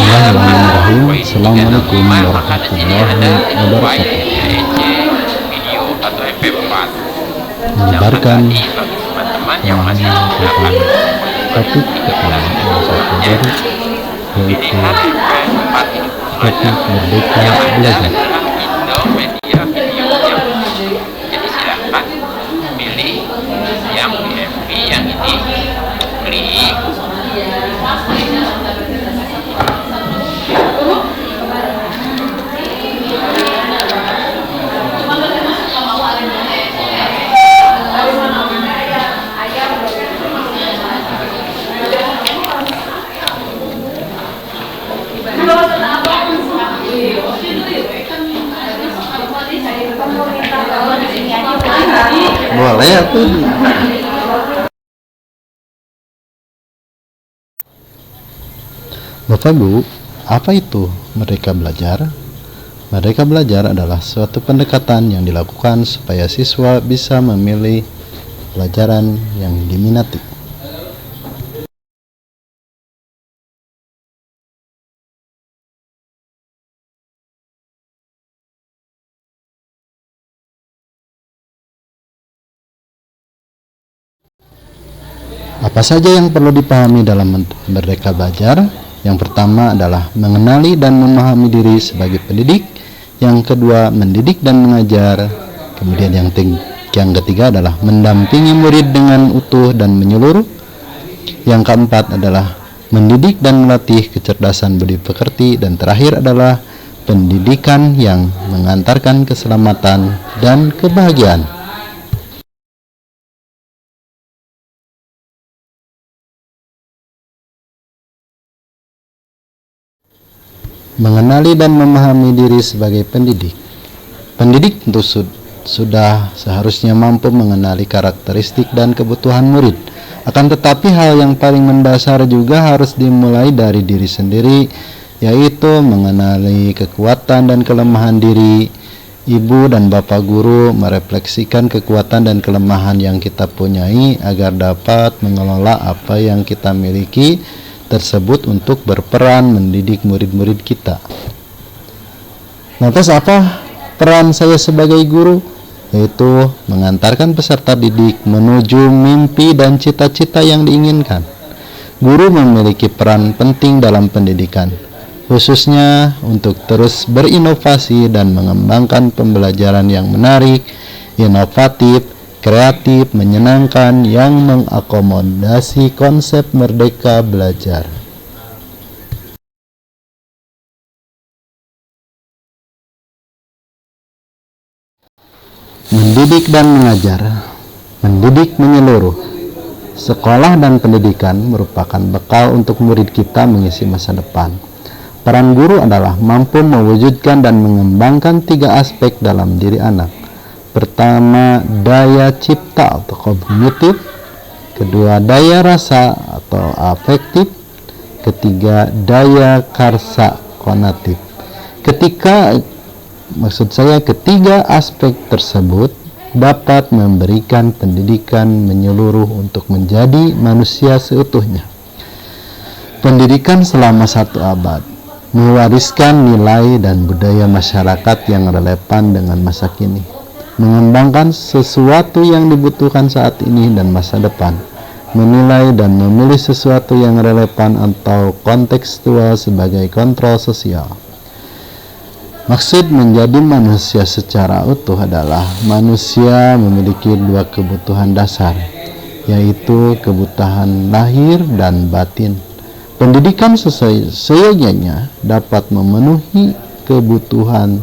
Bismillahirrahmanirrahim. Assalamualaikum warahmatullahi wabarakatuh. Video atau MP4 Menyebarkan teman-teman yang masih tentang topik yang satu dari yaitu topik merdeka belajar. Indo Media Video jadi silahkan pilih yang BMP yang ini, klik Boleh aku. Bapak Ibu, apa itu Merdeka Belajar? Merdeka Belajar adalah suatu pendekatan yang dilakukan supaya siswa bisa memilih pelajaran yang diminati. Apa saja yang perlu dipahami dalam Merdeka Belajar? Yang pertama adalah mengenali dan memahami diri sebagai pendidik. Yang kedua, mendidik dan mengajar. Kemudian yang ketiga adalah mendampingi murid dengan utuh dan menyeluruh. Yang keempat adalah mendidik dan melatih kecerdasan budi pekerti. Dan terakhir adalah pendidikan yang mengantarkan keselamatan dan kebahagiaan. Mengenali dan memahami diri sebagai pendidik. Pendidik tentu sudah seharusnya mampu mengenali karakteristik dan kebutuhan murid. Akan tetapi hal yang paling mendasar juga harus dimulai dari diri sendiri, yaitu mengenali kekuatan dan kelemahan diri. Ibu dan bapak guru merefleksikan kekuatan dan kelemahan yang kita punyai agar dapat mengelola apa yang kita miliki tersebut untuk berperan mendidik murid-murid kita. Lantas apa peran saya sebagai guru? Yaitu mengantarkan peserta didik menuju mimpi dan cita-cita yang diinginkan. Guru memiliki peran penting dalam pendidikan, khususnya untuk terus berinovasi dan mengembangkan pembelajaran yang menarik, inovatif, kreatif, menyenangkan, yang mengakomodasi konsep merdeka belajar. Mendidik dan mengajar. Mendidik menyeluruh. Sekolah dan pendidikan merupakan bekal untuk murid kita mengisi masa depan. Peran guru adalah mampu mewujudkan dan mengembangkan 3 aspek dalam diri anak. Pertama, daya cipta atau kognitif. Kedua, daya rasa atau afektif. Ketiga, daya karsa konatif. Ketiga aspek tersebut dapat memberikan pendidikan menyeluruh untuk menjadi manusia seutuhnya. Pendidikan selama 1 abad mewariskan nilai dan budaya masyarakat yang relevan dengan masa kini, mengembangkan sesuatu yang dibutuhkan saat ini dan masa depan, menilai dan memilih sesuatu yang relevan atau kontekstual sebagai kontrol sosial. Maksud menjadi manusia secara utuh adalah manusia memiliki 2 kebutuhan dasar, yaitu kebutuhan lahir dan batin. Pendidikan seyogyanya dapat memenuhi kebutuhan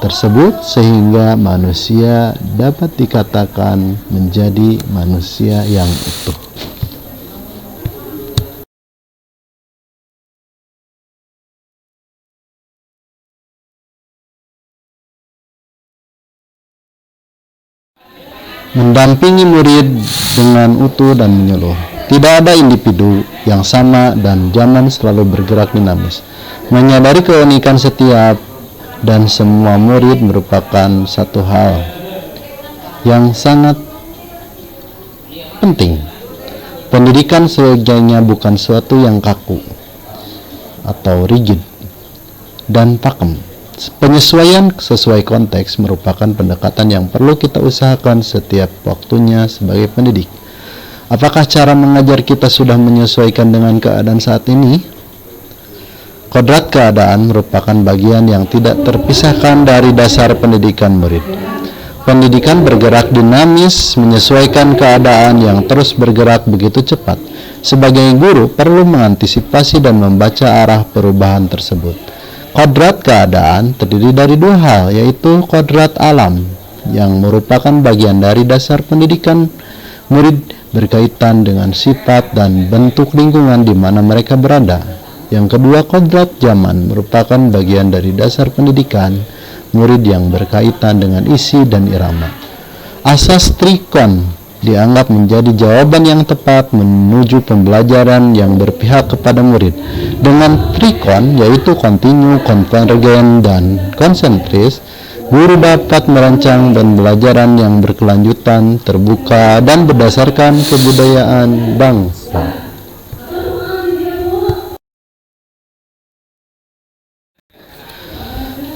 tersebut sehingga manusia dapat dikatakan menjadi manusia yang utuh. Mendampingi murid dengan utuh dan menyeluruh. Tidak ada individu yang sama dan zaman selalu bergerak dinamis. Menyadari keunikan setiap dan semua murid merupakan satu hal yang sangat penting. Pendidikan seyogyanya bukan suatu yang kaku. atau rigid, dan pakem. Penyesuaian sesuai konteks merupakan pendekatan yang perlu kita usahakan setiap waktunya sebagai pendidik. Apakah cara mengajar kita sudah menyesuaikan dengan keadaan saat ini? Kodrat keadaan merupakan bagian yang tidak terpisahkan dari dasar pendidikan murid. Pendidikan bergerak dinamis, menyesuaikan keadaan yang terus bergerak begitu cepat. Sebagai guru, perlu mengantisipasi dan membaca arah perubahan tersebut. Kodrat keadaan terdiri dari dua hal, yaitu kodrat alam, yang merupakan bagian dari dasar pendidikan murid berkaitan dengan sifat dan bentuk lingkungan di mana mereka berada. Yang kedua, kodrat zaman, merupakan bagian dari dasar pendidikan murid yang berkaitan dengan isi dan irama. Asas trikon dianggap menjadi jawaban yang tepat menuju pembelajaran yang berpihak kepada murid. Dengan trikon, yaitu kontinu, konvergen, dan konsentris, guru dapat merancang pembelajaran yang berkelanjutan, terbuka, dan berdasarkan kebudayaan bangsa.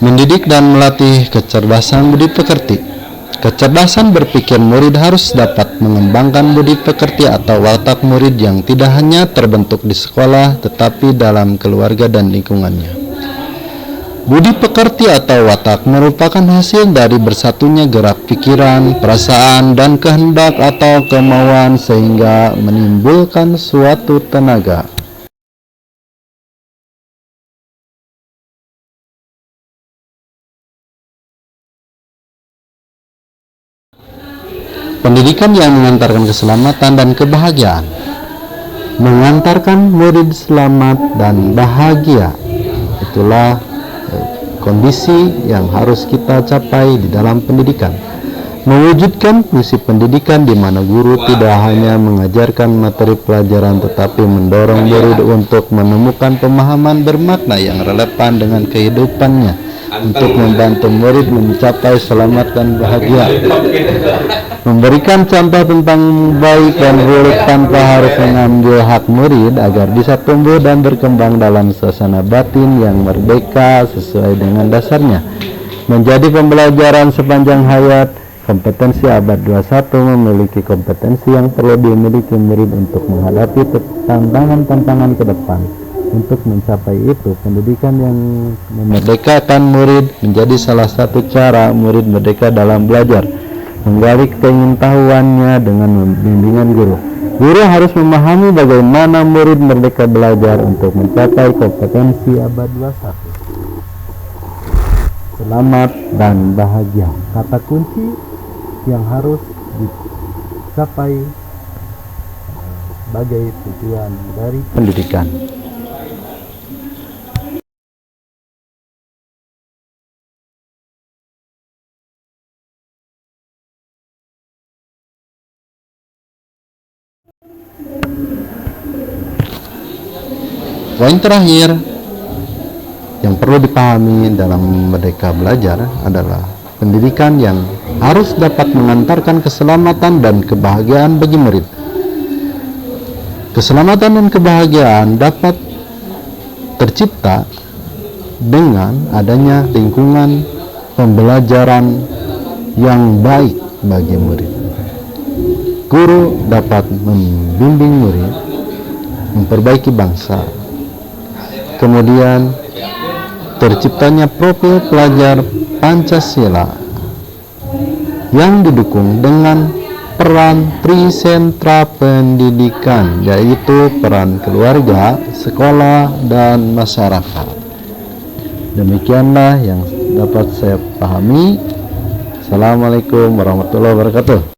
Mendidik dan melatih kecerdasan budi pekerti. Kecerdasan berpikir murid harus dapat mengembangkan budi pekerti atau watak murid yang tidak hanya terbentuk di sekolah tetapi dalam keluarga dan lingkungannya. Budi pekerti atau watak merupakan hasil dari bersatunya gerak pikiran, perasaan, dan kehendak atau kemauan sehingga menimbulkan suatu tenaga. Pendidikan yang mengantarkan keselamatan dan kebahagiaan. Mengantarkan murid selamat dan bahagia, itulah kondisi yang harus kita capai di dalam pendidikan. Mewujudkan fungsi pendidikan di mana guru tidak hanya mengajarkan materi pelajaran tetapi mendorong murid untuk menemukan pemahaman bermakna yang relevan dengan kehidupannya untuk membantu murid mencapai selamat dan bahagia. Memberikan contoh tentang baik dan buruk tanpa harus mengambil hak murid agar bisa tumbuh dan berkembang dalam suasana batin yang merdeka sesuai dengan dasarnya. Menjadi pembelajaran sepanjang hayat. Kompetensi abad 21 memiliki kompetensi yang perlu dimiliki murid untuk menghadapi tantangan-tantangan ke depan. Untuk mencapai itu, pendidikan yang memerdekakan murid menjadi salah satu cara murid merdeka dalam belajar. Menggali keingintahuannya dengan bimbingan guru. Guru harus memahami bagaimana murid merdeka belajar untuk mencapai kompetensi abad 21. Selamat dan bahagia, kata kunci yang harus dicapai sebagai tujuan dari pendidikan. Poin terakhir yang perlu dipahami dalam merdeka belajar adalah pendidikan yang harus dapat mengantarkan keselamatan dan kebahagiaan bagi murid. Keselamatan dan kebahagiaan dapat tercipta dengan adanya lingkungan pembelajaran yang baik bagi murid. Guru dapat membimbing murid, memperbaiki bangsa. Kemudian terciptanya profil pelajar Pancasila yang didukung dengan peran trisentra pendidikan, yaitu peran keluarga, sekolah, dan masyarakat. Demikianlah yang dapat saya pahami. Assalamualaikum warahmatullahi wabarakatuh.